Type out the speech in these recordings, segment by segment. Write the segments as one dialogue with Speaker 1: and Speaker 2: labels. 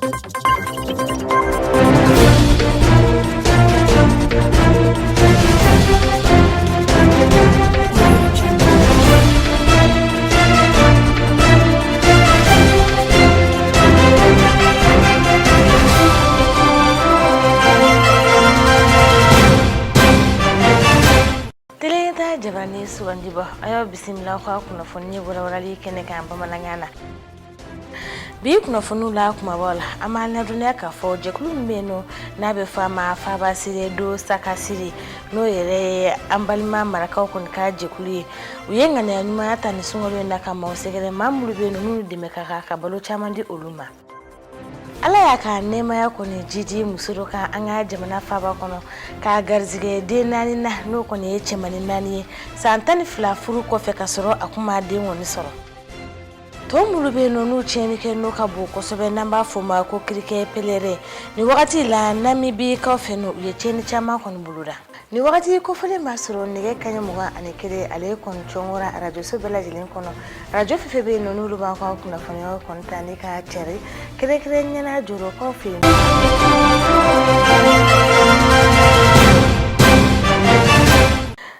Speaker 1: Jabani suwandiba ayo bismillah kwa kuna funni wurarali kene kan bamalangana bi kuna funu la kuma wala amma na duniya ka foje kulun meno na be fama fa ba sire do saka sire no yere ambalma maraka kun ka je kuli uyenga na nyuma ta ni sungolo na kama usekere mamulu be no de mekaka ka balo chamandi uluma ala ya ka nema ya kone jiji musuruka an haje mana fa ba kono ka garzige de nani na no kone yace mani nani santani flafuru ko fe kasoro akuma de woni soro to mulube no nu cheni ke no ka boko so be namba fo ma ko krike pelere ni wakati la nami bi ka fe no ye cheni chama kono buluda ni wakati ko fele masoro ni ke kanya muga anekere ale kon chongora radio so bela jilin kono radio fe be no nu lu ba ko kuna fanyo kon tani ka chere kire nyana juro ko fe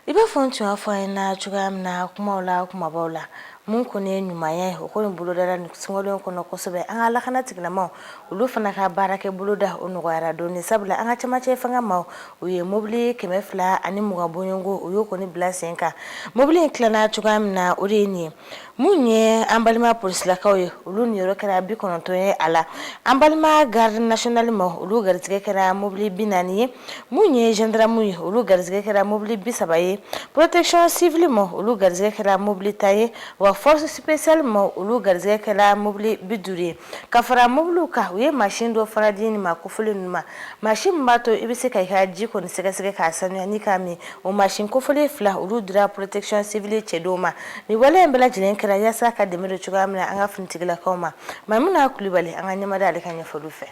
Speaker 1: iba fontu afọ na chugam na kuma ola kuma bola mun kone nyuma yayi ko buluda na singolo kono ko sobe an ala kana tigla ma ulu fana ka barake buluda onu gwara doni sabla an chama che fanga ma uye mobli keme fla ani muga bonyongo uyo koni blasenka mobli klana chugam na ureni munye ambalima police la kawye ulu ni yoro kara bi kono to ala ambalima garde national mo ulu garde kara mobli binani munye gendarmerie ulu garde kara mobli bisabaye protection civile mo ulu garde kara mobli taye wa force spéciale mo ulu garde kara mobli biduri kafara moblu ka we machine do faradini ma ko fulin ma machine bato ibise kai haji ko ni sega ka sanu ni kami o machine ko fule fla ulu dra protection civile chedoma ni wala mbela jinen kara ya saka de mero chugamna anga funtigila koma mamuna kulibali anga nyama dale kanya folufe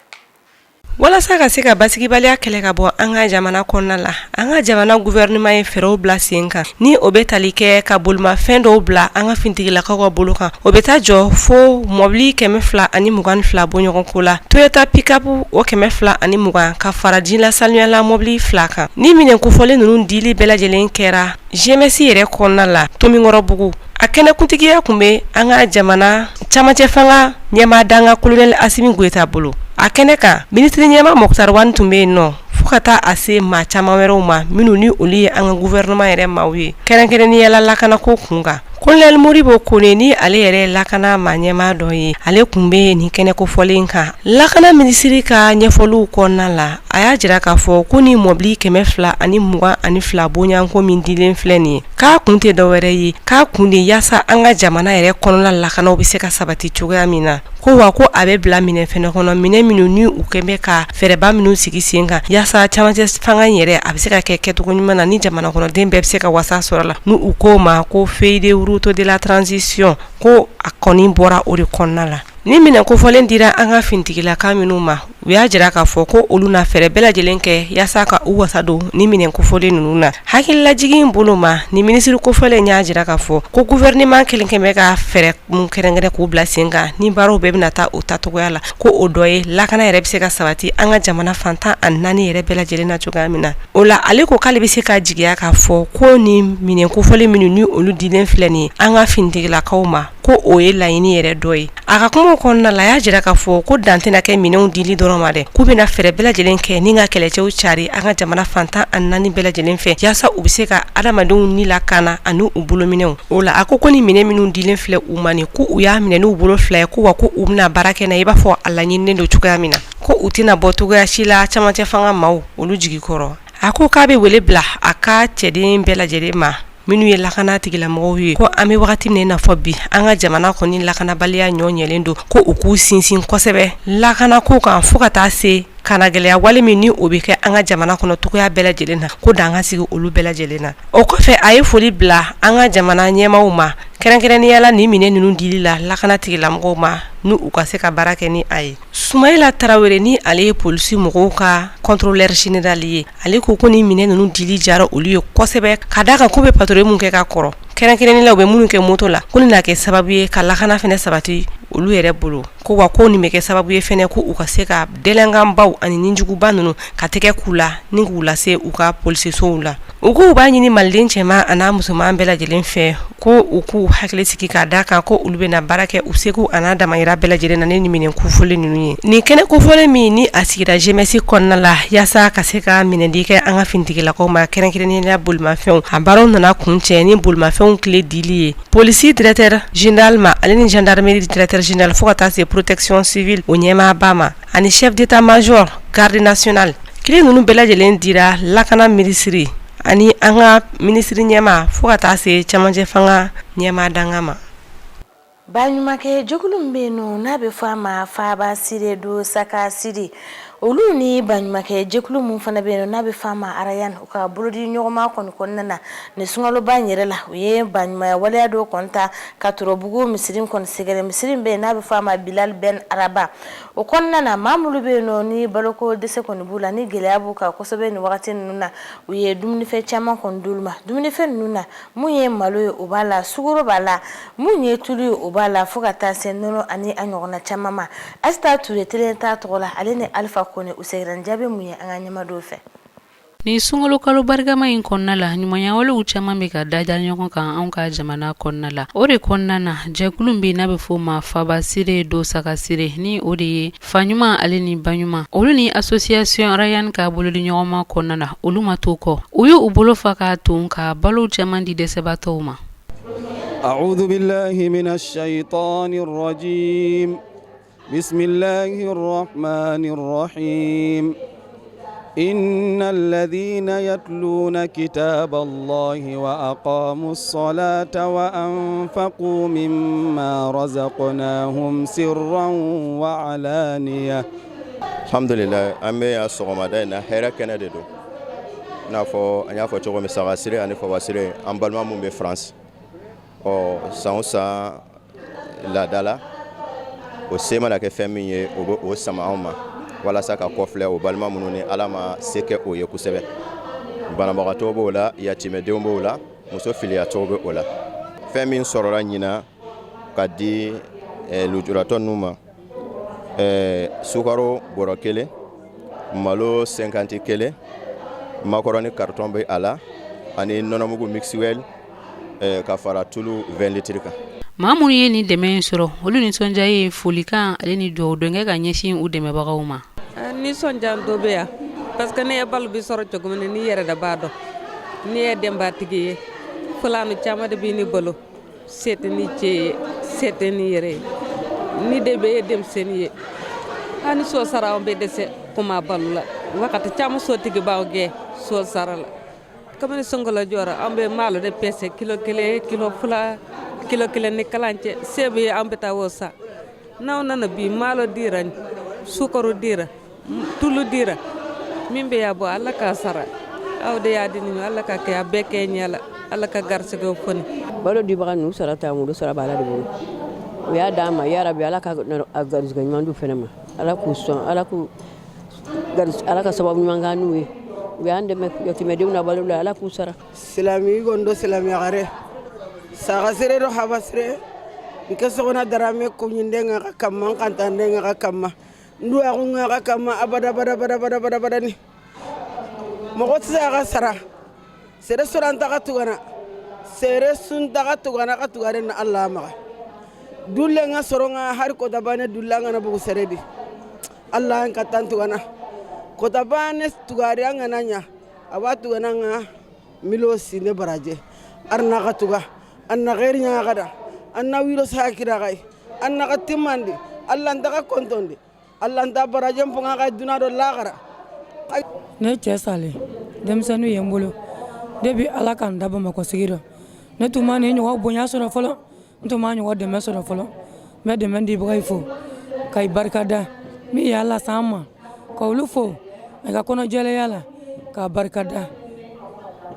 Speaker 2: wala saka sika basiki bali akele ka bo anga jamana konna la anga jamana gouvernement e fero bla senka ni obetalike ka bulma fendo bla anga fintigila ka ko buluka obeta jo fo mobli keme fla ani mugan fla bonyo kola toyota pickup o keme fla ani mugan ka faradin la salnya la mobli fla ka ni minen ko fole nunu dili bela jelen kera jemesi ere konna la tomi ngoro bugu akene kuntigiya kumbe anga jamana chamache fanga nyama danga kulunel asimi gweta bulu akene ka ministre nyama Moktar wan tumbe no fukata ase ma chama wero ma minu ni oli anga gouvernement ere mawi keren ni yala lakana ko kunga Kolel muribo koneni ale yere lakana manyema doyi ale kumbe ni kene ko folinka lakana ministri ka nyefolu konna la aya jira ka fo kuni mobli keme fla ani muwa ani fla bonya ko min dilen fleni ka kunte do were yi ka kunde yasa anga jamana yere kono lakana obise ka sabati chuga mina ko wa ko abe bla mine fene kono mine minu ni ukembe ka fereba minu sigisinga yasa chamaje fanga yere abise ka keke to nyuma ni jamana kono dembe bise ka wasa sorala nu ukoma ko feide ruto de la transition ko akoni bora ori konnala ni mina ko folen dira anga fintigila kaminuma wiya jira ka foko oluna fere bela jelenke yasaka uwasado ni minen ko folen nuna hakilla jigin buluma ni ministre ko folen nya jira ka fo ko gouvernement kelenke mega fere mun kerengere ko blasinga ni baro bebna ta utato yala ko odoye lakana yere biseka sabati anga jamana fanta annani yere bela jelena jogamina ola ale ko kalibise ka jigiya ka fo ko ni minen ko folen minu ni olu dilen fleni anga fintigila kauma ko oye layini yere doyi aka kuma konna la ya jira ka fo ko dantena ke minun dili doromade ku bina fere bela jelenke ninga kelecew chari anga jamana fanta annani bela jelenfe yasa ubiseka adamadun ni lakana anu ubulo minun ola akoko ni minun dilen fle umani ku uya minenu ubulo fle ku wa ku umna barake na iba fo alanyinde ndo chukamina ko utina botugo ya shila chamache fanga mau olu jigi koro ako kabe wele bla aka chedin bela jelema minu ye lakana tigila mɔgɔw ko ami wakati ne na fɔ bi an ka jamana kɔni lakana baliya ɲɔɲɛlen do ko u k'u sinsin kosɛbɛ lakana ko kan fo ka taa se kana gɛlɛya wale min ni o bɛ kɛ an ka jamana kɔnɔ togoya bɛɛ lajɛlen na ko dan ka sigi olu bɛɛ lajɛlen na o kɔfɛ a ye foli bila an ka jamana ɲɛmaaw ma kɛrɛnkɛrɛnnenya la ni minɛ ninnu dili la lakana tigilamɔgɔw ma nu u ka se ka baara kɛ ni a ye Sumayila Tarawele ni ale ye polisi mɔgɔw ka contrôleur général ye ale ko ni minɛ ninnu dili jara olu ye kosɛbɛ ka da kan ko bɛ patrouille mun kɛ ka kɔrɔ kɛrɛnkɛrɛnnenya la u bɛ minnu kɛ moto la ko ni na kɛ sababu ye ka lakana fɛnɛ sabati olu yɛrɛ bolo ko wa ko ni meke sababu ye fene ko u ka se ka delengan baw ani ninjuguba nunu ka tege kula ni kula se u ka police so la u ko ba nyini malden chema ana musuman bela jelen fe ko u ku hakle siki ka daka ko ulube na barake u seku ana da mayira bela jelen na ni minen ku fole nunu ni kene ku fole mi ni asira jemesi konna la yasa ka se ka minen dike anga fintigi la ko ma keren keren ni la bulma fe ambaro nana kunche ni bulma fe clé dili police directeur général ma aleni gendarmerie directeur général fokata se protection civile o nyema bama ani chef d'état major garde nationale kile nunu bela jelen dira lakana ministry ani anga ministry nyema fokata se chamanje fanga nyema dangama
Speaker 1: banyumake jokulumbe no nabe fama faba sire do saka siri olu ni banyumake jekulu mun fana be no nabe fama arayan uka burudi nyoma kon nana ne sungalo banyere la uye banyuma wala do konta katuro bugu misirim kon sigare misirim be nabe fama bilal ben araba o kon nana mamulu be no ni baloko dese kon bula ni geleabu ka kosobe ni wakati nuna uye dumni fe chama kon dulma dumni fe nuna munye malo obala suguro bala munye tuli obala fukata senono ani anyogona chamama asta ture telenta tola alene alfa kone usegran jabe muye anganyama do fe
Speaker 3: ni sungolo kalo bargama in konnala ni manya wala uchama me ka dajal nyoko kan an ka jamana konnala ore konnana jekulumbi na be foma fabasire do sakasire ni ore fanyuma aleni banyuma olu ni association rayan ka bolodi nyoma konnala olu matoko uyu ubulo faka tunka balu chamandi de sebatoma
Speaker 4: أعوذ بالله من الشيطان الرجيم بسم الله الرحمن الرحيم إن الذين يتلون كتاب الله وأقاموا الصلاة وأنفقوا مما رزقناهم سرا وعلانية الحمد لله أمي أسوغمدين هيرا كنددو نافو أنيافو تشوغو مساغاسيري أنيفو باسيري أمبالما مومي فرانس o sansa la dala o sema la ke fami o sama oma wala saka kofle o balma mununi alama seke o ye kusebe bana bagato bo la yatime de bo la muso filia tobe o la fami sorora nyina kadi lujurato numa sukaro borokele malo 50 kele makoroni carton be ala ani nonomugo mixiwel ka fara tulu 20 litres ka
Speaker 3: mamun ye ni deme soro olu ni sonja ye folika ale ni do nge ka nyeshin u deme bagawuma
Speaker 5: ni sonja do be ya parce que ne bal bi soro to gumne ni yere da bado ni e demba tigi fulanu chama de bi ni bolo sete ni ci sete ni yere ni de be dem sen ye ani so saraw be dese kuma balula wakati chama so tigi bawge so sarala kamane songola jora ambe malo de pese kilo fula kilo ni kalance sebe ambe ta wosa naw nana bi malo diran sukaro dira tulu dira mimbe ya bo alla ka sara awde ya dinu alla ka ka beke nyala alla ka garse go foni
Speaker 6: balo di bagan nu sara ta mu do sara bala de bo o ya dama ya rabbi alla ka garse go nyandu fenema alla ku son alla ku garse alla ka sababu manganu we ande me yotime dewna balula ala kusara
Speaker 7: silami gondo silami gare saga sire do habasre nkeso na darame ko nyindenga kamma kantandenga kamma ndu agunga kamma abada ni mo saga sara sere suranta katugana sere sunta katugana katugare na Allah ma dullenga soronga har ko dabane dullanga na bugu seredi Allah en katantugana kota bane tugari anga nanya abatu gananga milo sine baraje arna katuga anna ghairinya gada anna wilo sakira gai anna katimandi Allah ndaka kontondi Allah nda baraje mpunga ga dunado lagara
Speaker 8: ne chesale demsanu yembolo debi alakan daba mako sigiro ne tumani nyo bonya soro folo tumani wo de mesoro folo me de mendi bagaifo kai barkada mi yalla sama ko lufo aga kono jele yala ka barkada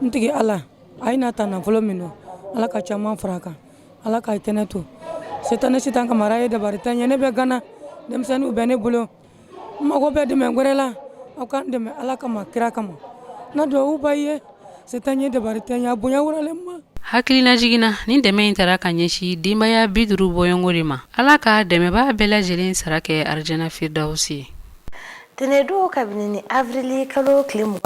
Speaker 8: ntigi ala aina tana folo mino ala ka chama fraka ala ka iteneto setane sitan kamara ye de baritanya ne be gana dem sanu bene bulo mago be de mengorela akan de ala ka makira kama na do ubaye setanye de baritanya bunya wurale ma
Speaker 3: hakilina jigina ni dɛmɛ in tara ka ɲɛsi denbaya 50 bɔyɔngo de ma. Ala ka dɛmɛbaa bɛɛ lajɛlen sara kɛ arjana firdausi.
Speaker 1: Tenedo kabini ni avril kalo tile 20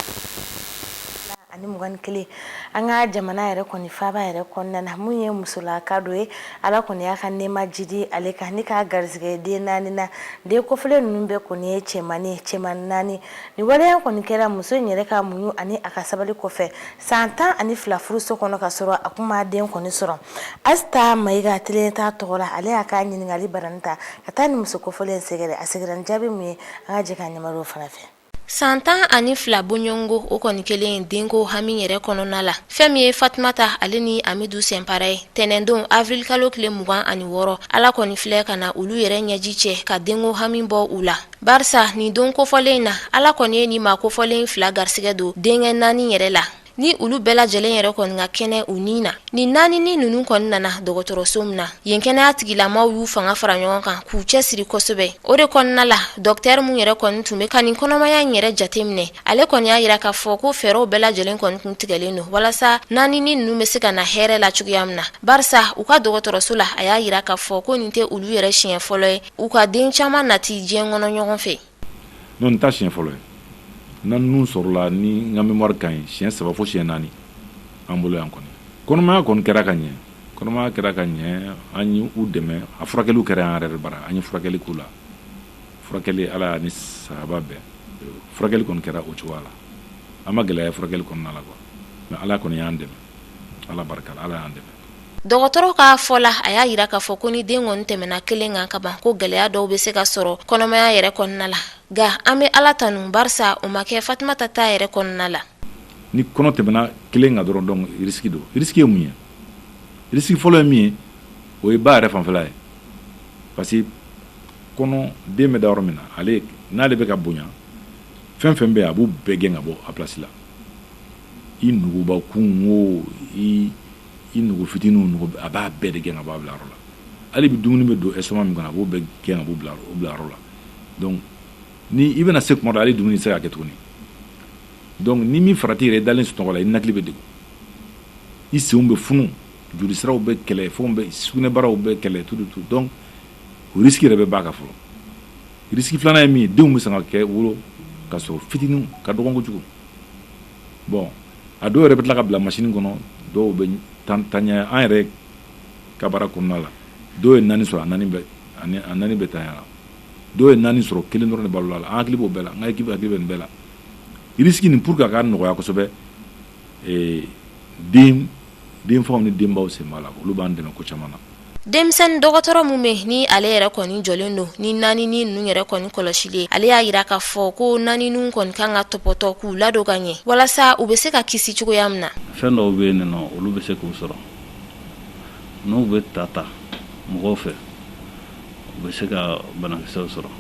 Speaker 1: ani 21 an ka jamana yɛrɛ kɔni faaba yɛrɛ kɔnɔna na mun ye musolaka dɔ ye Ala kɔni y'a ka nɛɛma jidi ale kan ni ka garisɛgɛ den 4 na den kɔfɛlen ninnu bɛɛ kɔni ye cɛman 4 ni waleya kɔni kɛra muso in yɛrɛ ka muɲu ani a ka sabali kɔfɛ san 12 furuso kɔnɔ ka sɔrɔ a kuma den kɔni sɔrɔ Asta Mayiga telen ta tɔgɔ la ale y'a ka ɲininkali baranta ka taa ni muso kɔfɛlen sɛgɛrɛ a sɛgɛrɛ jaabi mun ye an ka jɛ ka ɲɛmaro fana fɛ.
Speaker 9: San 12 bonyongo o kɔni kelen denko hami yɛrɛ kɔnɔna la. Fɛn min ye Fatumata ale ni Amidu Sɛnpara ye tɛnɛndon avril kalo tile 26 Ala kɔni filɛ ka na olu yɛrɛ ɲɛji cɛ ka denko hami bɔ u la. Barisa ni don kofɔlen na Ala kɔni ye ni ma kofɔlen 2 garisɛgɛ don denkɛ 4 yɛrɛ la. Ni olu bɛɛ lajɛlen yɛrɛ kɔni ka kɛnɛ u ni na. Ni 4 ni ninnu kɔni nana dɔgɔtɔrɔso min na. Yen kɛnɛya tigilamaw y'u fanga fara ɲɔgɔn kan k'u cɛsiri kosɛbɛ. O de kɔnɔna la docteur mun yɛrɛ kɔni tun bɛ ka nin kɔnɔmaya in yɛrɛ jateminɛ. Ale kɔni y'a yira k'a fɔ ko fɛɛrɛw bɛɛ lajɛlen kɔni kun tigɛlen don walasa 4 ni ninnu bɛ se ka na hɛrɛ la cogoya min na. Barisa u ka dɔgɔtɔrɔso la a y'a yira k'a fɔ ko nin tɛ olu yɛrɛ siɲɛ fɔlɔ ye. U ka den caman nati diɲɛ kɔnɔ ɲɔgɔn fɛ.
Speaker 10: Non ta siɲɛ fɔlɔ ye. Nan nun sɔrɔla ni n ka mémoire kan ye siɲɛ 3 fo siɲɛ 4 an bolo yan kɔni. Kɔnɔmaya kɔni kɛra ka ɲɛ. Kɔnɔmaya kɛra ka ɲɛ an ye u dɛmɛ a furakɛliw kɛra an yɛrɛ bara an ye furakɛli k'u la. Furakɛli Ala ni sahaba bɛɛ. Furakɛli kɔni kɛra o cogoya la. An ma gɛlɛya furakɛli kɔnɔna la quoi. Mais Ala kɔni y'an dɛmɛ. Ala barika Ala y'an dɛmɛ.
Speaker 9: Dɔgɔtɔrɔ ka fɔ la a y'a yira k'a fɔ ko ni den kɔni tɛmɛna kelen kan ka ban ko gɛlɛya dɔw bɛ se ka sɔrɔ kɔnɔmaya yɛrɛ kɔnɔna la. Ga an bɛ Ala tanu barisa o ma kɛ Fatumata ta yɛrɛ kɔnɔna la.
Speaker 10: Ni kɔnɔ tɛmɛna kelen kan dɔrɔn donc risque do. Risque ye mun ye? Risque fɔlɔ ye min ye o ye ba yɛrɛ fanfɛla ye. Parce que kɔnɔ den bɛ da yɔrɔ min na ale n'ale bɛ ka bonya fɛn fɛn bɛ yen a b'u bɛɛ gɛn ka bɔ a place la. I nugubakun o i nugu fitininw nugu a b'a bɛɛ de gɛn ka bɔ a bila yɔrɔ la. Hali bi dumuni bɛ don estomac min kɔnɔ a b'o bɛɛ gɛn ka bɔ bila yɔrɔ la. Donc ni i bɛna se kuma dɔ ale dumuni tɛ se ka kɛ tuguni. Donc ni min farati yɛrɛ dalen sunɔgɔ la i nakili bɛ degun. I senw bɛ funu joli siraw bɛ kɛlɛ fɛnw bɛ sugunɛbaraw bɛ kɛlɛ tout. Donc o risque yɛrɛ bɛ ba ka fɔlɔ. Risque filanan ye min ye denw bɛ se ka kɛ wolo ka sɔrɔ fitinin ka dɔgɔ kojugu. Bon a dɔw yɛrɛ bɛ tila ka bila machine kɔnɔ dɔw bɛ tanya an yɛrɛ ka baara kɔnɔna la dɔw ye 4 sɔrɔ a 4 bɛ tanya la dɔw ye 4 sɔrɔ 1 dɔrɔn de balo la an hakili b'o bɛɛ la n ka équipe hakili bɛ nin bɛɛ la risque nin pour que a ka nɔgɔya kosɛbɛ denfaw ni denbaw sen b'a la olu b'an dɛmɛ ko caman na.
Speaker 9: Denmisɛnnin dɔgɔtɔrɔ mun bɛ ni ale yɛrɛ kɔni jɔlen don ni 4 ni ninnu yɛrɛ kɔni kɔlɔsilen ale y'a yira k'a fɔ ko 4 ninnu kɔni kan ka tɔpɔtɔ k'u ladon ka ɲɛ walasa u bɛ se ka kisi cogoya min na.
Speaker 11: Fɛn dɔw bɛ yen nɔ olu bɛ se k'u sɔrɔ n'u bɛ ta mɔgɔw fɛ u bɛ se ka banakisɛw sɔrɔ.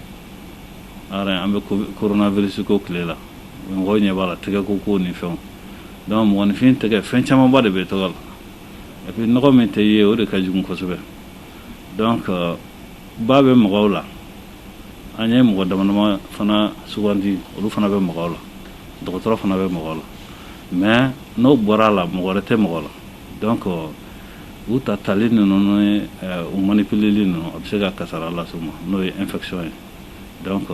Speaker 11: Ara an bɛ coronavirus ko tile la mɔgɔw ɲɛ b'a la tɛgɛ ko ni fɛnw donc mɔgɔninfin tɛgɛ fɛn camanba de bɛ tɔgɔ la. Et puis nɔgɔ min tɛ ye o de ka jugu kosɛbɛ. Donc ba bɛ mɔgɔw la an ye mɔgɔ damadama fana sugandi olu fana bɛ mɔgɔw la dɔgɔtɔrɔ fana bɛ mɔgɔw la mais n'o bɔra la mɔgɔ wɛrɛ tɛ mɔgɔ la donc u tali ninnu ni u manipuleli ninnu a bɛ se ka kasara lase u ma n'o ye infection ye donc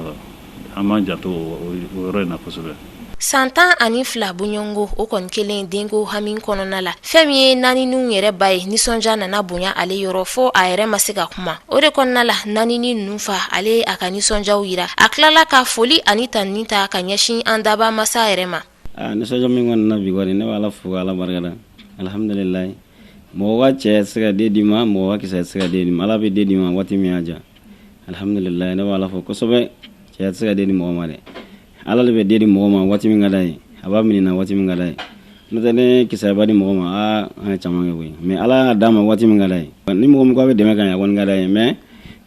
Speaker 11: an m'an janto o yɔrɔ in na kosɛbɛ.
Speaker 9: San 12 bonyongo o kɔni kelen denko hami kɔnɔna la fɛn min ye 4 ninnu yɛrɛ ba ye nisɔndiya nana bonya ale yɔrɔ fo a yɛrɛ ma se ka kuma o de kɔnɔna la 4 ninnu fa ale a ka nisɔndiyaw yira a tilala ka foli ani tanni ta ka ɲɛsin an daba masa yɛrɛ ma.
Speaker 12: Nisɔndiya min kɔni na bi kɔni ne b'a la fo Ala barika la alhamdulilayi mɔgɔ ka cɛ se ka den di ma mɔgɔ ka kisɛ se ka den di ma Ala bɛ den di ma waati min y'a diya alhamdulilayi ne b'a la fo kosɛbɛ cɛ se ka den di mɔgɔ ma dɛ Ala le bɛ den di mɔgɔ ma waati min ka d'a ye a b'a minɛ waati min ka d'a ye n'o tɛ ne kisɛba di mɔgɔ ma an ye caman kɛ koyi mais Ala y'a d'a ma waati min ka d'a ye ni mɔgɔ min ko a bɛ dɛmɛ ka ɲɛ a kɔni ka d'a ye mais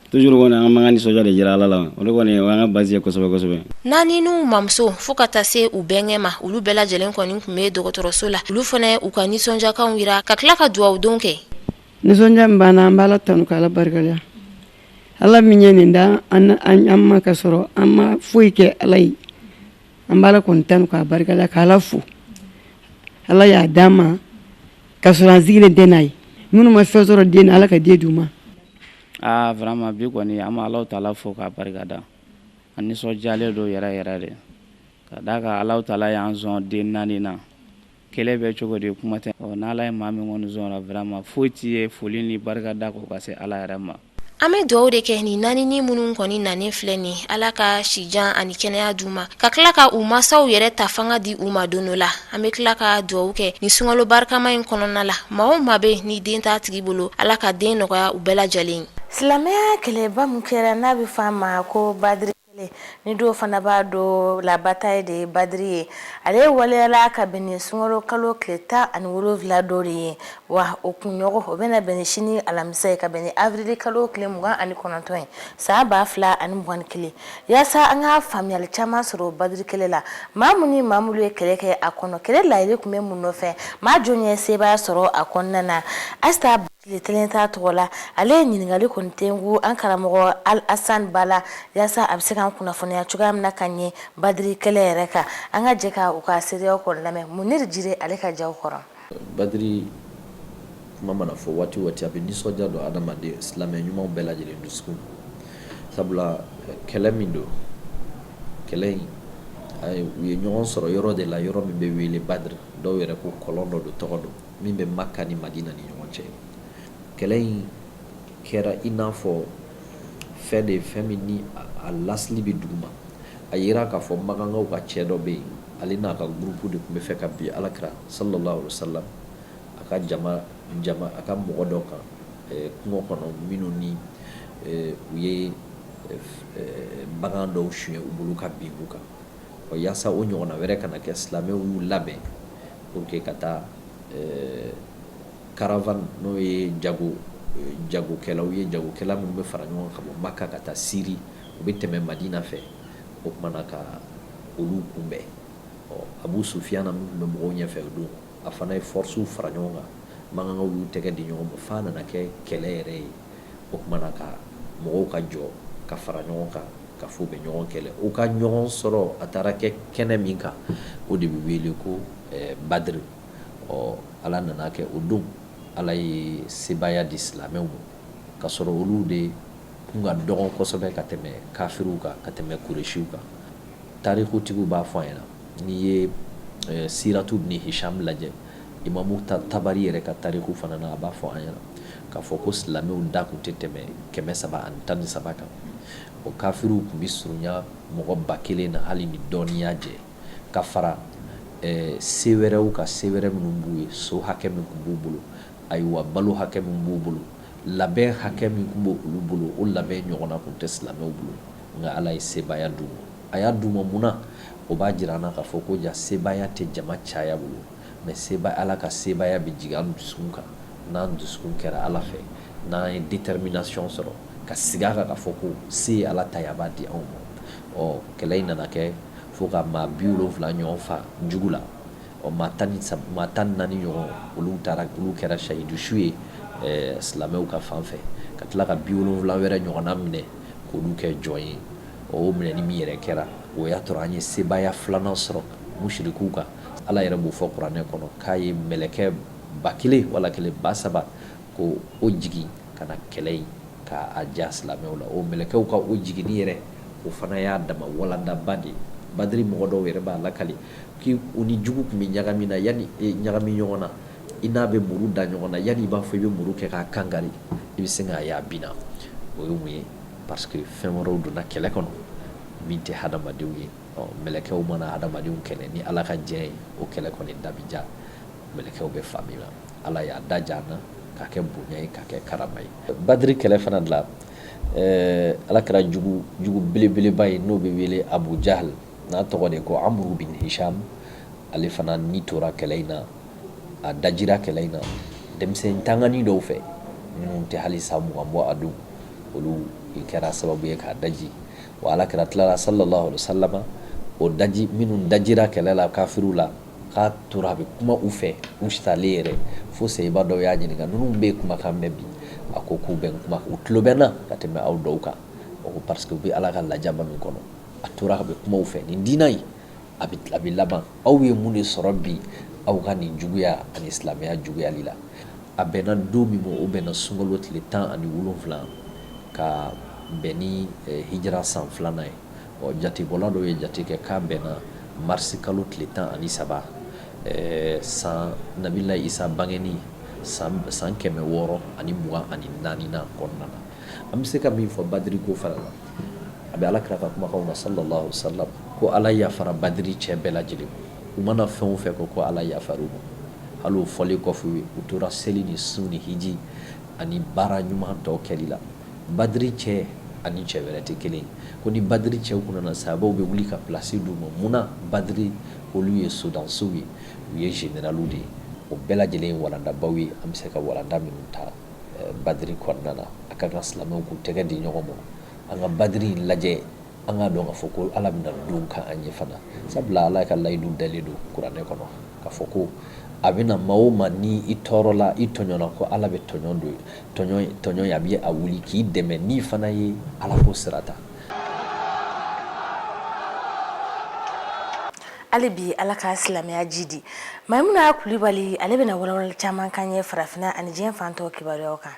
Speaker 12: toujours kɔni an ka nisɔndiya de jira Ala la o de kɔni o y'an ka base ye kosɛbɛ.
Speaker 9: 4 ninnu mamuso fo ka taa se u bɛnkɛ ma olu bɛɛ lajɛlen kɔni tun bɛ dɔgɔtɔrɔso la olu fana u ka nisɔndiyakanw yira ka tila ka duwawudon kɛ.
Speaker 6: Nisɔndiya min b'an na an b'Ala tanu k'Ala barikada Ala min ye nin da an ma ka sɔrɔ an ma foyi kɛ Ala ye an b'Ala kɔni tanu k'a barikada k'Ala fo Ala y'a d'an ma
Speaker 13: ka sɔrɔ an sigilen tɛ n'a ye minnu ma fɛn sɔrɔ den na ala ka den d'u ma.
Speaker 12: Vraiment bi kɔni an bɛ Alahu Taala fo k'a barikada an nisɔndiyalen don yɛrɛ yɛrɛ de ka d'a kan Alahu Taala y'an sɔn den 4 na kɛlɛ bɛ cogo di kuma tɛ n'Ala ye maa min kɔni sɔn vraiment foyi t'i ye foli ni barikada ko ka se Ala yɛrɛ ma.
Speaker 9: An bɛ dugawu de kɛ nin naani minnu kɔni nanen filɛ nin ala ka sijan ani kɛnɛya d'u ma ka tila ka u masaw yɛrɛ ta fanga di u ma don dɔ la an bɛ tila ka dugawu kɛ nin sunkalo barikama in kɔnɔna la maa o maa bɛ ni den t'a tigi bolo ala ka den nɔgɔya u bɛɛ lajɛlen.
Speaker 1: Silamɛya kɛlɛba mun kɛra n'a bɛ fɔ a ma ko Badr ni dɔw fana b'a dɔn la bataille de Badr ye ale waleyala ka bɛn ni sunkalo kalo tile 17 dɔ de ye wa o kunɲɔgɔn o bɛna bɛn ni sini alamisa ye ka bɛn ni avril kalo tile 29 ye san 2021 yaasa an ka faamuyali caman sɔrɔ Badr kɛlɛ la maa mun ni maa minnu ye kɛlɛ kɛ a kɔnɔ kɛlɛ layiri tun bɛ mun nɔfɛ maa jɔn ye sebaaya sɔrɔ a kɔnɔna na Asta tile telen t'a tɔgɔ la ale ye ɲininkali kɔni tengu an karamɔgɔ Al-Hassan Bala yaasa a bɛ se k'an kunnafoniya cogoya min na ka ɲɛ Badr kɛlɛ yɛrɛ kan an ka jɛ ka u ka seereyaw kɔni lamɛn Munir Jire ale ka jaw kɔrɔ.
Speaker 14: Badr kuma mana fɔ waati o waati a bɛ nisɔndiya don adamaden silamɛ ɲumanw bɛɛ lajɛlen dusukun sabula kɛlɛ min don kɛlɛ in u ye ɲɔgɔn sɔrɔ yɔrɔ de la yɔrɔ min bɛ wele Badr dɔw yɛrɛ ko kɔlɔn dɔ don tɔgɔ don min bɛ Maka ni Madina ni ɲɔgɔn cɛ kɛlɛ in kɛra i n'a fɔ fɛn de fɛn min ni a lasili bɛ duguma a yira k'a fɔ magankaw ka cɛ dɔ bɛ yen ale n'a ka gurupu de tun bɛ fɛ ka bin alakira sallallahu alaihi wa sallam a ka jama a ka mɔgɔ dɔ kan kungo kɔnɔ minnu ni u ye bagan dɔw suɲɛ u bolo ka bin u kan yaasa o ɲɔgɔnna wɛrɛ kana kɛ silamɛw y'u labɛn pour que ka taa caravane n'o ye jagokɛlaw ye jagokɛla minnu bɛ fara ɲɔgɔn ka bɔ Maka ka taa Siri u bɛ tɛmɛ Madina fɛ o kumana ka olu kunbɛn Abu Sufiyana minnu bɛ mɔgɔw ɲɛfɛ o don a fana ye forcew fara ɲɔgɔn kan magankaw y'u tɛgɛ di ɲɔgɔn ma f'a nana kɛ kɛlɛ yɛrɛ ye o kumana ka mɔgɔw ka jɔ ka fara ɲɔgɔn kan ka fɔ u bɛ ɲɔgɔn kɛlɛ u ka ɲɔgɔn sɔrɔ a taara kɛ kɛnɛ min kan o de bɛ wele ko Badr ala nana kɛ o don ala ye sebaaya di silamɛw ma ka sɔrɔ olu de kun ka dɔgɔn kosɛbɛ ka tɛmɛ kafiriw kan ka tɛmɛ kureshiw kan tarikutigiw b'a fɔ an ɲɛna n'i ye siratu ibn Hisham lajɛ imamu Tabari yɛrɛ ka tariku fana na a b'a fɔ an ɲɛna k'a fɔ ko silamɛw da kun tɛ tɛmɛ 313 kan o kafiriw kun bɛ surunya mɔgɔ 1000 na hali ni dɔɔni y'a jɛ ka fara se wɛrɛw ka se wɛrɛ minnu b'u ye so hakɛ min kun b'u bolo ayiwa balo hakɛ min b'u bolo labɛn hakɛ min kun b'olu bolo o labɛn ɲɔgɔnna kun tɛ silamɛw bolo nka ala ye sebaaya d'u ma a y'a d'u ma mun na o b'a jira an na k'a fɔ ko ja sebaaya tɛ jama caya bolo mais sebaaya ala ka sebaaya bɛ jigin an dusukun kan n'an dusukun kɛra ala fɛ n'an ye détermination sɔrɔ ka sigi a kan k'a fɔ ko se ye ala ta ye a b'a di anw ma kɛlɛ in nana kɛ fo ka maa 70 ɲɔgɔn fa jugu la maa 14 ɲɔgɔn olu kɛra shahidu su ye silamɛw ka fan fɛ ka tila ka 70 wɛrɛ ɲɔgɔnna minɛ k'olu kɛ jɔn ye o minɛni min yɛrɛ kɛra o y'a tɔrɔ an ye sebaaya 2nan sɔrɔ mushrikuw kan ala yɛrɛ b'o fɔ kuranɛ kɔnɔ k'a ye mɛlɛkɛ 1000 wala 3,000 ko o jigin ka na kɛlɛ in k'a ja silamɛw la o mɛlɛkɛw ka o jiginni yɛrɛ o fana y'a dama walandaba de Badri mɔgɔ dɔw yɛrɛ b'a lakali u ni jugu tun bɛ ɲagami na yanni ɲagami ɲɔgɔn na i n'a bɛ muru da ɲɔgɔn na yanni i b'a fɔ i bɛ muru kɛ k'a kangari i bɛ se k'a ye a binna o ye mun ye parce que fɛn wɛrɛw donna kɛlɛ kɔnɔ min tɛ hadamadenw ye mɛlɛkɛw mana hadamadenw kɛlɛ ni ala ka diɲɛ ye o kɛlɛ kɔni da bɛ ja mɛlɛkɛw bɛ faamuya ala y'a da ja na k'a kɛ bonya ye k'a kɛ karama ye Badri kɛlɛ fana la ala kɛra jugu belebeleba ye n'o bɛ wele Abu Jahl n'a tɔgɔ de ko Amru bin Hisham ale fana ni tora kɛlɛ in na a dajira kɛlɛ in na denmisɛn tangani dɔw fɛ minnu tɛ hali san 20 bɔ a don olu kɛra sababu ye k'a daji wa ala kɛra tilala sallallahu alaihi wa sallam o daji minnu dajira kɛlɛ la kafiriw la k'a tora a bɛ kuma u fɛ u sitalen yɛrɛ fo seyiba dɔw y'a ɲininka ninnu bɛ kumakan mɛn bi a ko k'u bɛn kuma u tulo bɛ na ka tɛmɛ aw dɔw kan o ko parce que u bɛ ala ka lajaba min kɔnɔ a tora a bɛ kuma u fɛ nin diinɛ in a bɛ laban aw ye mun de sɔrɔ bi aw ka nin juguya ani silamɛya juguyali la a bɛnna don min ma o bɛnna sunkalo tile 17 ka bɛn ni hijira san 2nan ye jatebɔla dɔw ye jate kɛ k'a bɛnna marisi kalo tile 13 san nabila isa bangeni san 624 na kɔnɔna na an bɛ se ka min fɔ badiri ko fana la a bɛ alakira ka kumakanw na sallallahu alaihi wasallam ko ala yafara badiri cɛ bɛɛ lajɛlen u mana fɛn o fɛn ko ala yafaru ma hali o fɔlen kɔfɛ u tora seli ni sun ni hiji ani baara ɲuman tɔw kɛli la badiri cɛ ani cɛ wɛrɛ tɛ kelen ko ni badiri cɛw kun nana sahabaw bɛ wuli ka place d'u ma munna badiri olu ye sodansiw ye u ye généraliw de ye o bɛɛ lajɛlen ye walandabaw ye an bɛ se ka walanda minnu ta badiri kɔnɔna na a ka kan silamɛw k'u tɛgɛ di ɲɔgɔn ma an ka badiri in lajɛ an ka dɔn k'a fɔ ko ala bɛna don ka an ye fana sabula ala ka layidu dalen don kuranɛ kɔnɔ k'a fɔ ko a bɛna maa o maa ni i tɔɔrɔla i tɔɲɔna ko ala bɛ tɔɲɔn ye a bɛ a wuli k'i dɛmɛ n'i fana ye ala ko sira ta.
Speaker 1: ale bi ala ka silamɛya jidi Maimuna Kulibali ale bɛna walawala caman kan ye farafina ani diɲɛ fantɔ kibaruyaw kan.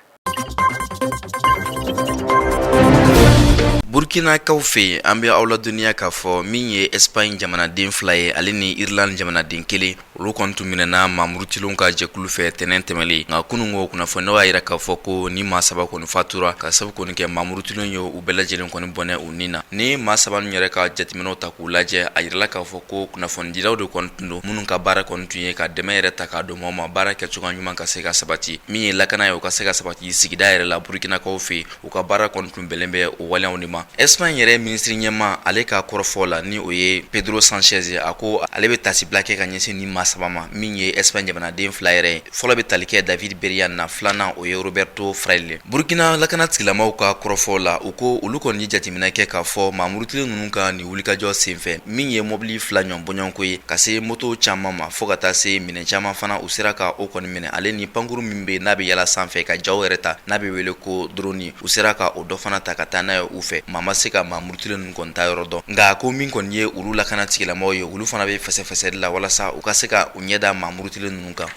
Speaker 15: Burkinakaw fɛ an bɛ aw ladɔnniya k'a fɔ min ye Espagne jamanaden 2 ye ale ni Irland jamanaden 1 olu kɔni tun minɛna mamurutilenw ka jɛkulu fɛ tɛnɛn tɛmɛlen nka kunungo kunnafoniyaw y'a yira k'a fɔ ko ni maa 3 kɔni fatura ka sabu kɔni kɛ mamurutilenw ye u bɛɛ lajɛlen kɔni bɔnɛ u ni na ni maa 3 ninnu yɛrɛ ka jateminɛw ta k'u lajɛ a yirala k'a fɔ ko kunnafonidilaw de kɔni tun don minnu ka baara kɔni tun ye ka dɛmɛ yɛrɛ ta k'a dɔn maaw ma baara kɛcogoya ɲuman ka se ka sabati min ye lakana ye o ka se ka sabati sigida yɛrɛ la Burkinakaw fɛ u ka baara kɔni tun bɛlen bɛ o waleyaw de ma. Espagne yɛrɛ ministre ɲɛma ale ka kɔrɔfɔ la ni o ye Pedro Sanchez ye a ko ale bɛ tasibila kɛ ka ɲɛsin ni maa 3 ma min ye Espagne jamanaden 2 yɛrɛ ye fɔlɔ bɛ tali kɛ David Beria na filanan o ye Roberto Fraile. Burkina lakana tigilamaw ka kɔrɔfɔ la u ko olu kɔni ye jateminɛ kɛ k'a fɔ mamurutilen ninnu ka ni wulikajɔ senfɛ min ye mobili 2 ɲɔgɔn bɔɲɔgɔnko ye ka se moto caman ma fo ka taa se minɛn caman fana u sera ka o kɔni minɛ ale ni pankuru min bɛ n'a bɛ yala sanfɛ ka jaw yɛrɛ ta n'a bɛ wele ko drone u sera ka o dɔ fana ta ka taa n'a ye u fɛ maa ma se ka mamurutilen ninnu kɔni ta yɔrɔ dɔn nka ko min kɔni ye olu lakana tigilamaw ye olu fana bɛ fɛsɛfɛsɛli la walasa u ka se ka u ɲɛda mamurutilen ninnu kan.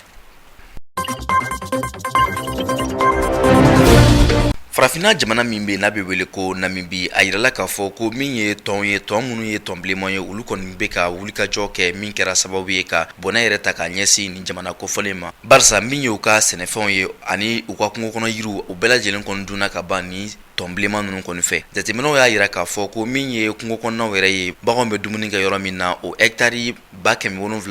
Speaker 15: Farafina jamana min bɛ n'a bɛ wele ko Namibi a yirala k'a fɔ ko min ye tɔn minnu ye tɔn bilenman ye olu kɔni bɛ ka wulikajɔ kɛ min kɛra sababu ye ka bɔnɛ yɛrɛ ta ka ɲɛsin ni jamana kofɔlen ma barisa min ye u ka sɛnɛfɛnw ye ani u ka kungo kɔnɔ yiriw u bɛɛ lajɛlen kɔni dunna ka ban ni tɔn bilenman ninnu kɔni fɛ jateminɛw y'a yira k'a fɔ ko min ye kungo kɔnɔnaw yɛrɛ ye baganw bɛ dumuni kɛ yɔrɔ min na o hɛkitari 719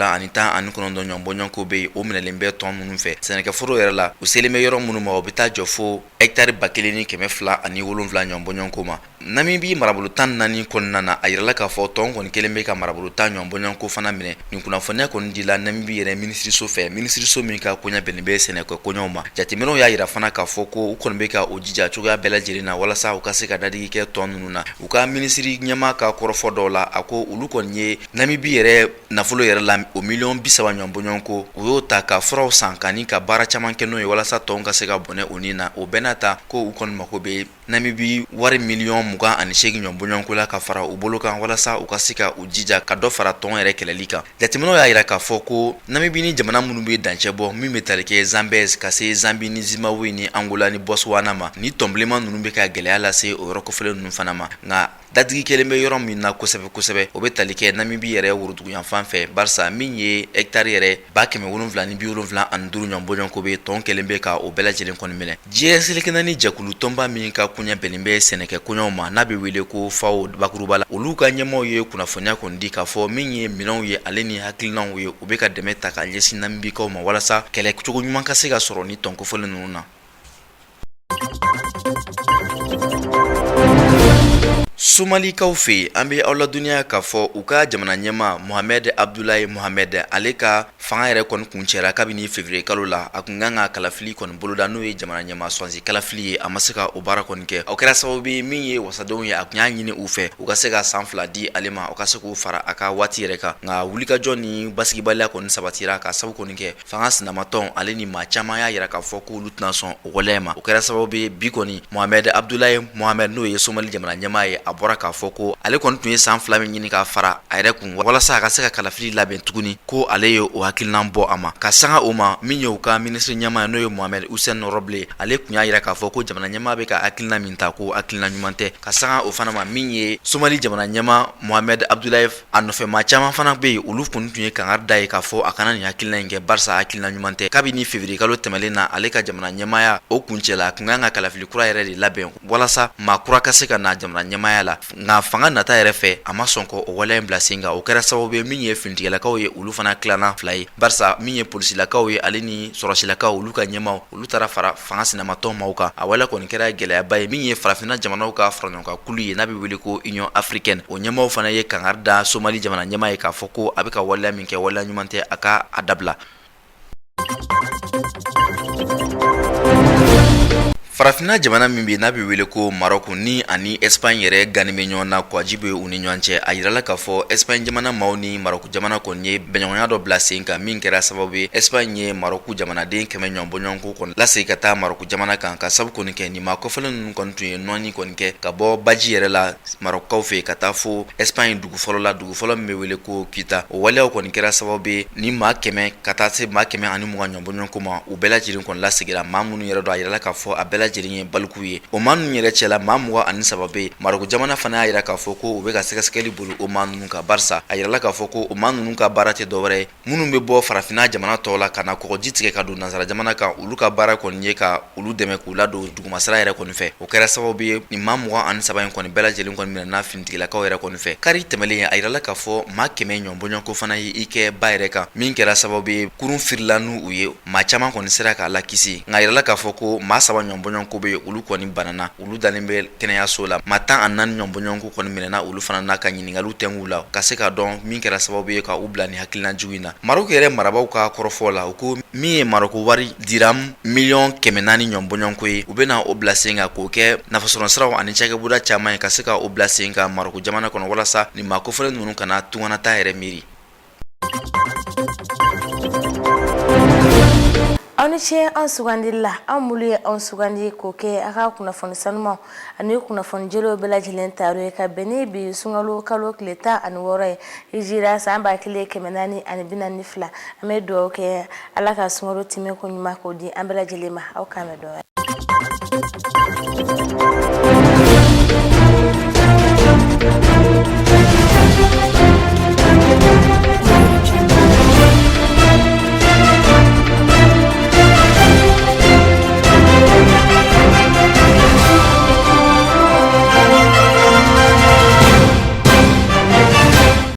Speaker 15: ɲɔgɔn bɔɲɔgɔnko bɛ yen o minɛlen bɛ tɔn minnu fɛ sɛnɛkɛforo yɛrɛ la u selen bɛ yɔrɔ minnu ma o bɛ taa jɔ fo hɛkitari 1,207 ɲɔgɔn bɔɲɔgɔnko ma. Namibi marabolo 14 kɔnɔna na a yirala k'a fɔ tɔn kɔni kelen bɛ ka marabolo 10 ɲɔgɔn bɔɲɔgɔnko fana minɛ nin kunnafoniya kɔni dila Namibi yɛrɛ minisiriso fɛ minisiriso min ka koɲɛ bɛnnen bɛ sɛnɛkɛ koɲɛw ma jateminɛw y'a yira fana k'a fɔ ko u kɔni bɛ ka o jija cogoya bɛɛ lajɛlen na walasa u ka se ka dadigi kɛ tɔn ninnu na u ka minisiri ɲɛma ka kɔrɔfɔ dɔw la a ko olu kɔni ye Namibi yɛrɛ nafolo yɛrɛ la o miliyɔn 30 ɲɔgɔn bɔɲɔgɔnko u y'o ta ka furaw san kani ka baara caman kɛ n'o ye walasa tɔn ka se ka bɔnɛ o ni na o bɛɛ n'a ta ko u kɔni mako bɛ Namibi wari miliyɔn 28 ɲɔgɔn bɔɲɔgɔnko la ka fara u bolo kan walasa u ka se ka u jija ka dɔ fara tɔn yɛrɛ kɛlɛli kan jateminɛw y'a yira k'a fɔ ko Namibi ni jamana minnu bɛ dancɛ bɔ min bɛ tali kɛ Zambèze ka se Zambi ni Zimbabwe ni Angola ni Botswana ma ni tɔn bilenman ninnu bɛ ka gɛlɛya lase o yɔrɔ kɔfɛlen ninnu fana ma nka dadigi kelen bɛ yɔrɔ min na kosɛbɛ o bɛ tali kɛ Namibi yɛrɛ worodugu yanfan fɛ barisa min ye hɛkitari yɛrɛ 775 ɲɔgɔn bɔɲɔgɔnko bɛ tɔn kelen bɛ ka o bɛɛ lajɛlen kɔni minɛ diɲɛ selekɛnɛ ni jɛkulu tɔnba min ka koɲɛ bɛnnen bɛ sɛnɛkɛ koɲɛw ma n'a bɛ wele ko FAO bakuruba la olu ka ɲɛmaaw ye kunnafoniya kɔni di k'a fɔ min ye minɛnw ye ale ni hakilinaw ye u bɛ ka dɛmɛ ta ka ɲɛsin Namibikaw ma walasa kɛlɛcogo ɲuman ka se ka sɔrɔ ni tɔn kofɔlen ninnu na. Somalikaw fɛ an bɛ aw ladɔnniya k'a fɔ u ka jamana ɲɛma Mohamed Abdoulaye Mohamed ale ka fanga yɛrɛ kɔni kuncɛra kabini février kalo la a kun kan ka kalafili kɔni boloda n'o ye jamana ɲɛma sɔnsi kalafili ye a ma se ka o baara kɔni kɛ o kɛra sababu ye min ye wasadenw ye a kun y'a ɲini u fɛ u ka se ka san 2 di ale ma o ka se k'o fara a ka waati yɛrɛ kan nka wulikajɔ ni basigibaliya kɔni sabatira ka sabu kɔni kɛ fanga sinamatɔn ale ni maa caman y'a yira k'a fɔ k'olu tɛna sɔn o waleya ma o kɛra sababu ye bi kɔni Mohamed Abdoulaye Mohamed n'o ye Somali jamana ɲɛma ye a bɔra k'a fɔ ko ale kɔni tun ye san 2 min ɲini k'a fara a yɛrɛ kun walasa a ka se ka kalafili labɛn tuguni ko ale ye o hakilinan bɔ a ma ka sanga o ma min ye u ka ministre ɲɛmaa n'o ye Mohamed Hussein Roble ale kun y'a yira k'a fɔ ko jamana ɲɛmaa bɛ ka hakilina min ta ko hakilina ɲuman tɛ ka sanga o fana ma min ye Somali jamana ɲɛmaa Mohamed Abdullahi a nɔfɛmaa caman fana bɛ yen olu kun tun ye kangari da ye k'a fɔ a kana nin hakilina in kɛ barisa hakilina ɲuman tɛ kabini février kalo tɛmɛlen na ale ka jamana ɲɛmaaya o kuncɛla a kun kan ka kalafili kura yɛrɛ de labɛn walasa maa kura ka se ka na jamana ɲɛmaaya la nka fanga nata yɛrɛ fɛ a ma sɔn ko o waleya in bila sen kan o kɛra sababu ye min ye finitigɛlakaw ye olu fana tilana 2 ye barisa min ye polisilakaw ye ale ni sɔrɔsilakaw olu ka ɲɛmaaw olu taara fara fanga sinamatɔw maw kan a waleya kɔni kɛra gɛlɛyaba ye min ye farafinna jamanaw ka faraɲɔgɔnkan kulu ye n'a bɛ wele ko Union africaine o ɲɛmaaw fana ye kangari da Somali jamana ɲɛmaa ye k'a fɔ ko a bɛ ka waleya min kɛ waleya ɲuman tɛ a ka a dabila. Farafinna jamana min bɛ n'a bɛ wele ko Maroc ni ani Espagne yɛrɛ gannen bɛ ɲɔgɔn na kwaji bɛ u ni ɲɔgɔn cɛ a yirala k'a fɔ Espagne jamana maaw ni Maroc jamana kɔni ye bɛnɲɔgɔnya dɔ bila sen kan min kɛra sababu ye Espagne ye Maroc jamanaden 100 ɲɔgɔn bɔɲɔgɔn ko kɔni lasegin ka taa Maroc jamana kan ka sabu kɔni kɛ nin maa kɔfɛlen ninnu kɔni tun ye nɔɔni kɔni kɛ ka bɔ baji yɛrɛ la Marockaw fɛ ka taa fo Espagne dugu fɔlɔ la dugu fɔlɔ min bɛ wele ko Kita o waleyaw kɔni kɛra sababu ye ni maa 100 ka taa se maa 120 ɲɔgɔn bɔɲɔgɔn ko ma u bɛɛ lajɛlen kɔni lasegira maa minnu yɛrɛ dɔ a yirala k'a fɔ a bɛɛ lajɛlen ye baliku ye o maa ninnu yɛrɛ cɛla maa 23 bɛ Maroc jamana fana y'a yira k'a fɔ ko u bɛ ka sɛgɛsɛgɛli bolo o maa ninnu ka barisa a yirala k'a fɔ ko o maa ninnu ka baara tɛ dɔwɛrɛ ye minnu bɛ bɔ farafinna jamana tɔw la ka na kɔgɔji tigɛ ka don nanzara jamana kan olu ka baara kɔni ye ka olu dɛmɛ k'u ladon dugumasira yɛrɛ kɔni fɛ o kɛra sababu ye nin maa 23 in kɔni bɛɛ lajɛlen kɔni minɛna finitigilakaw yɛrɛ kɔni fɛ kari tɛmɛlen a yirala k'a fɔ maa 100 ɲɔgɔn bɔɲɔgɔn ko fana ye i kɛ ba yɛrɛ kan min kɛra sababu ye kurun firila n'u ye maa caman kɔni sera k'a lakisi nka a yirala k'a fɔ ko maa 3 ɲɔgɔn bɔɲɔgɔn ko bɛ olu kɔni banana olu dalen bɛ kɛnɛyaso la maa 14 ɲɔgɔn bɔɲɔgɔn ko kɔni minɛna olu fana n'a ka ɲininkaliw tɛngu la ka se ka dɔn min kɛra sababu ye ka u bila ni hakilina jugu in na Maroc yɛrɛ marabaw ka kɔrɔfɔ la u ko min ye Maroc wari diram miliyɔn 400 ɲɔgɔn bɔɲɔgɔn ko ye u bɛna o bila sen kan k'o kɛ nafasɔrɔsiraw ani cakɛbɔda caman ye ka se ka o bila sen kan Maroc jamana kɔnɔ walasa nin maa kofɔlen ninnu kana tunganata yɛrɛ miiri.
Speaker 1: Aw ni ce an sugandili la an mulu ye an sugandi k'o kɛ a ka kunnafoni sanumaw ani kunnafoni jeliw bɛɛ lajɛlen taaro ye ka bɛn ni bi sunkalo kalo tile 16 ye hijira san 1442 an bɛ dugawu kɛ ala ka sunkalo tɛmɛ ko ɲuman k'o di an bɛɛ lajɛlen ma aw k'an bɛ dɔn.